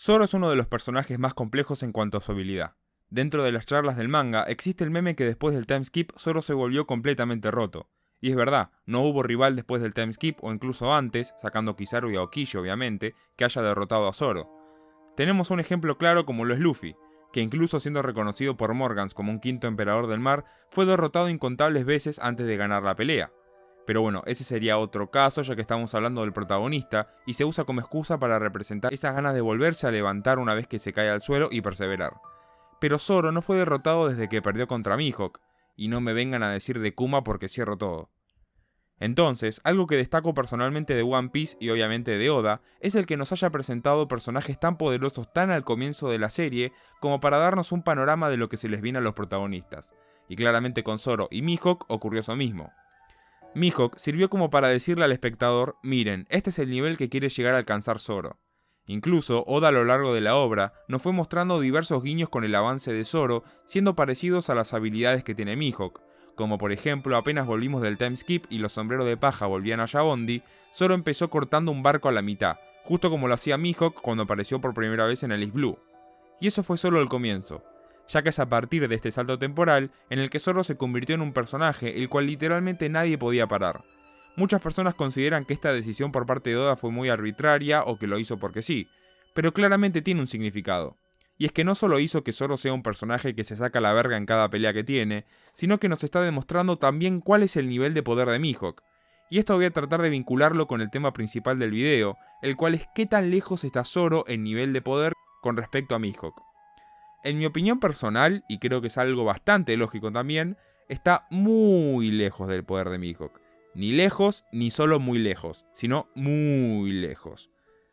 Zoro es uno de los personajes más complejos en cuanto a su habilidad. Dentro de las charlas del manga existe el meme que después del time skip Zoro se volvió completamente roto. Y es verdad, no hubo rival después del time skip o incluso antes, sacando Kizaru y Aokiji obviamente, que haya derrotado a Zoro. Tenemos un ejemplo claro como lo es Luffy, que incluso siendo reconocido por Morgans como un quinto emperador del mar, fue derrotado incontables veces antes de ganar la pelea. Pero bueno, ese sería otro caso ya que estamos hablando del protagonista y se usa como excusa para representar esas ganas de volverse a levantar una vez que se cae al suelo y perseverar. Pero Zoro no fue derrotado desde que perdió contra Mihawk, y no me vengan a decir de Kuma porque cierro todo. Entonces, algo que destaco personalmente de One Piece y obviamente de Oda, es el que nos haya presentado personajes tan poderosos tan al comienzo de la serie como para darnos un panorama de lo que se les viene a los protagonistas. Y claramente con Zoro y Mihawk ocurrió eso mismo. Mihawk sirvió como para decirle al espectador, miren, este es el nivel que quiere llegar a alcanzar Zoro. Incluso, Oda a lo largo de la obra nos fue mostrando diversos guiños con el avance de Zoro, siendo parecidos a las habilidades que tiene Mihawk, como por ejemplo apenas volvimos del time skip y los sombreros de paja volvían a Yabondi, Zoro empezó cortando un barco a la mitad, justo como lo hacía Mihawk cuando apareció por primera vez en Alice Blue. Y eso fue solo el comienzo, ya que es a partir de este salto temporal en el que Zoro se convirtió en un personaje el cual literalmente nadie podía parar. Muchas personas consideran que esta decisión por parte de Oda fue muy arbitraria o que lo hizo porque sí, pero claramente tiene un significado. Y es que no solo hizo que Zoro sea un personaje que se saca la verga en cada pelea que tiene, sino que nos está demostrando también cuál es el nivel de poder de Mihawk. Y esto voy a tratar de vincularlo con el tema principal del video, el cual es qué tan lejos está Zoro en nivel de poder con respecto a Mihawk. En mi opinión personal, y creo que es algo bastante lógico también, está muy lejos del poder de Mihawk. Ni lejos, ni solo muy lejos, sino muy lejos.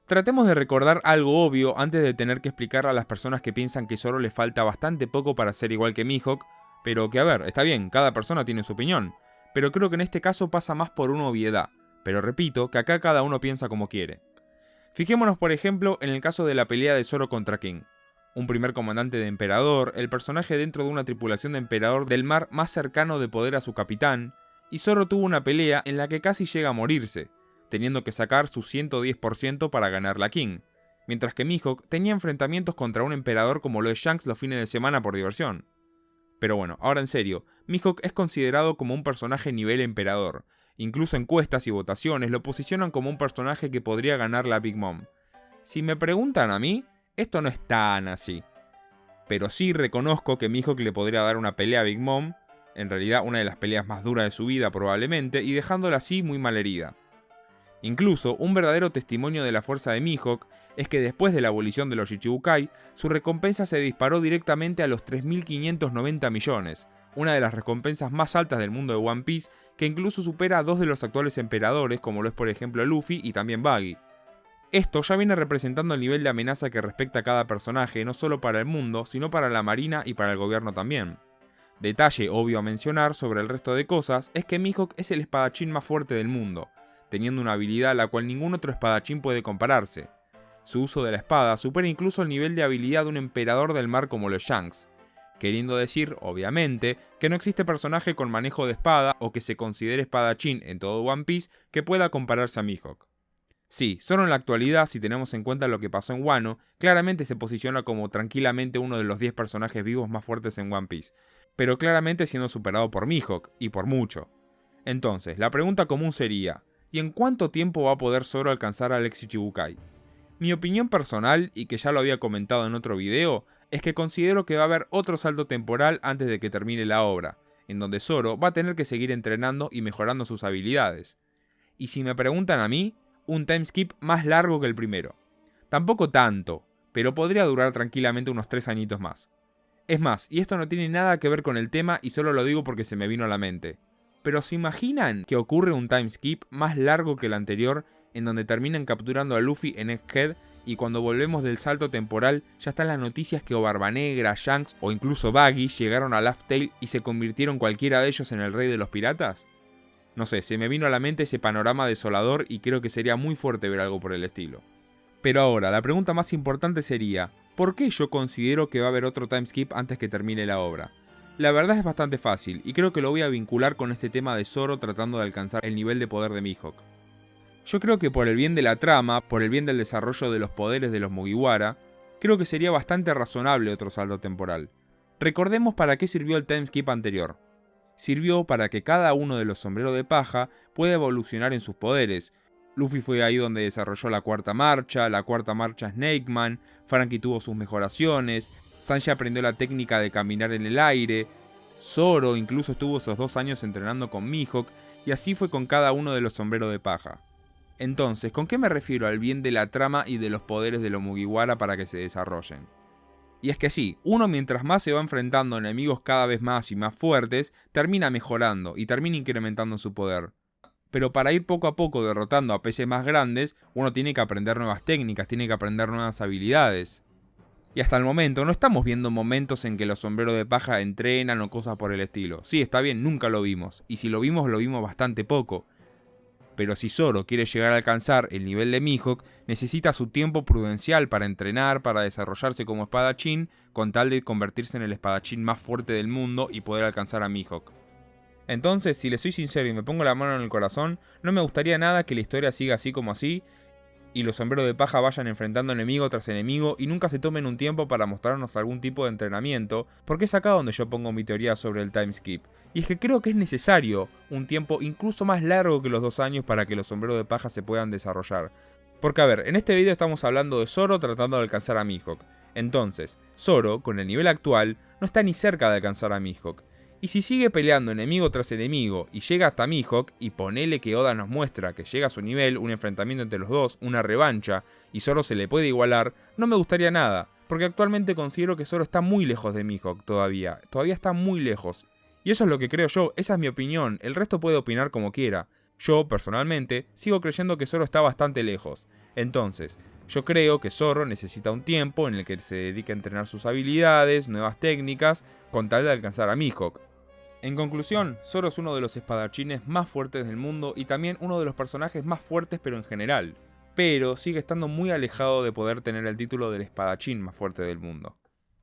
Tratemos de recordar algo obvio antes de tener que explicar a las personas que piensan que Zoro le falta bastante poco para ser igual que Mihawk, pero que a ver, está bien, cada persona tiene su opinión, pero creo que en este caso pasa más por una obviedad, pero repito que acá cada uno piensa como quiere. Fijémonos por ejemplo en el caso de la pelea de Zoro contra King. Un primer comandante de Emperador, el personaje dentro de una tripulación de Emperador del mar más cercano de poder a su capitán, y Zoro tuvo una pelea en la que casi llega a morirse, teniendo que sacar su 110% para ganar la King, mientras que Mihawk tenía enfrentamientos contra un emperador como lo es Shanks los fines de semana por diversión. Pero bueno, ahora en serio, Mihawk es considerado como un personaje nivel emperador, incluso encuestas y votaciones lo posicionan como un personaje que podría ganar la Big Mom. Si me preguntan a mí, esto no es tan así, pero sí reconozco que Mihawk le podría dar una pelea a Big Mom, en realidad una de las peleas más duras de su vida probablemente, y dejándola así muy malherida. Incluso, un verdadero testimonio de la fuerza de Mihawk es que después de la abolición de los Shichibukai, su recompensa se disparó directamente a los 3.590 millones, una de las recompensas más altas del mundo de One Piece, que incluso supera a dos de los actuales emperadores, como lo es por ejemplo Luffy y también Buggy. Esto ya viene representando el nivel de amenaza que respecta a cada personaje, no solo para el mundo, sino para la marina y para el gobierno también. Detalle obvio a mencionar sobre el resto de cosas es que Mihawk es el espadachín más fuerte del mundo, teniendo una habilidad a la cual ningún otro espadachín puede compararse. Su uso de la espada supera incluso el nivel de habilidad de un emperador del mar como lo es Shanks, queriendo decir, obviamente, que no existe personaje con manejo de espada o que se considere espadachín en todo One Piece que pueda compararse a Mihawk. Sí, solo en la actualidad, si tenemos en cuenta lo que pasó en Wano, claramente se posiciona como tranquilamente uno de los 10 personajes vivos más fuertes en One Piece, pero claramente siendo superado por Mihawk, y por mucho. Entonces, la pregunta común sería, ¿y en cuánto tiempo va a poder Zoro alcanzar al ex Shichibukai? Mi opinión personal, y que ya lo había comentado en otro video, es que considero que va a haber otro salto temporal antes de que termine la obra, en donde Zoro va a tener que seguir entrenando y mejorando sus habilidades. Y si me preguntan a mí, un timeskip más largo que el primero. Tampoco tanto, pero podría durar tranquilamente unos 3 añitos más. Es más, y esto no tiene nada que ver con el tema y solo lo digo porque se me vino a la mente. Pero ¿se imaginan que ocurre un timeskip más largo que el anterior en donde terminan capturando a Luffy en Egghead y cuando volvemos del salto temporal ya están las noticias que o Barba Negra, Shanks o incluso Buggy llegaron a Laugh Tale y se convirtieron cualquiera de ellos en el rey de los piratas? No sé, se me vino a la mente ese panorama desolador y creo que sería muy fuerte ver algo por el estilo. Pero ahora, la pregunta más importante sería, ¿por qué yo considero que va a haber otro timeskip antes que termine la obra? La verdad es bastante fácil, y creo que lo voy a vincular con este tema de Zoro tratando de alcanzar el nivel de poder de Mihawk. Yo creo que por el bien de la trama, por el bien del desarrollo de los poderes de los Mugiwara, creo que sería bastante razonable otro salto temporal. Recordemos para qué sirvió el timeskip anterior. Sirvió para que cada uno de los sombreros de paja pueda evolucionar en sus poderes. Luffy fue ahí donde desarrolló la cuarta marcha Snake Man, Franky tuvo sus mejoraciones, Sanji aprendió la técnica de caminar en el aire, Zoro incluso estuvo esos 2 años entrenando con Mihawk, y así fue con cada uno de los sombreros de paja. Entonces, ¿con qué me refiero al bien de la trama y de los poderes de los Mugiwara para que se desarrollen? Y es que sí, uno mientras más se va enfrentando a enemigos cada vez más y más fuertes, termina mejorando y termina incrementando su poder. Pero para ir poco a poco derrotando a peces más grandes, uno tiene que aprender nuevas técnicas, tiene que aprender nuevas habilidades. Y hasta el momento no estamos viendo momentos en que los sombreros de paja entrenan o cosas por el estilo. Sí, está bien, nunca lo vimos. Y si lo vimos bastante poco. Pero si Zoro quiere llegar a alcanzar el nivel de Mihawk, necesita su tiempo prudencial para entrenar, para desarrollarse como espadachín, con tal de convertirse en el espadachín más fuerte del mundo y poder alcanzar a Mihawk. Entonces, si le soy sincero y me pongo la mano en el corazón, no me gustaría nada que la historia siga así como así, y los sombreros de paja vayan enfrentando enemigo tras enemigo y nunca se tomen un tiempo para mostrarnos algún tipo de entrenamiento, porque es acá donde yo pongo mi teoría sobre el timeskip. Y es que creo que es necesario un tiempo incluso más largo que los 2 años para que los sombreros de paja se puedan desarrollar. Porque a ver, en este video estamos hablando de Zoro tratando de alcanzar a Mihawk. Entonces, Zoro, con el nivel actual, no está ni cerca de alcanzar a Mihawk. Y si sigue peleando enemigo tras enemigo y llega hasta Mihawk, y ponele que Oda nos muestra que llega a su nivel, un enfrentamiento entre los dos, una revancha, y Zoro se le puede igualar, no me gustaría nada, porque actualmente considero que Zoro está muy lejos de Mihawk todavía está muy lejos. Y eso es lo que creo yo, esa es mi opinión, el resto puede opinar como quiera. Yo, personalmente, sigo creyendo que Zoro está bastante lejos. Entonces, yo creo que Zoro necesita un tiempo en el que se dedique a entrenar sus habilidades, nuevas técnicas, con tal de alcanzar a Mihawk. En conclusión, Zoro es uno de los espadachines más fuertes del mundo y también uno de los personajes más fuertes pero en general. Pero sigue estando muy alejado de poder tener el título del espadachín más fuerte del mundo.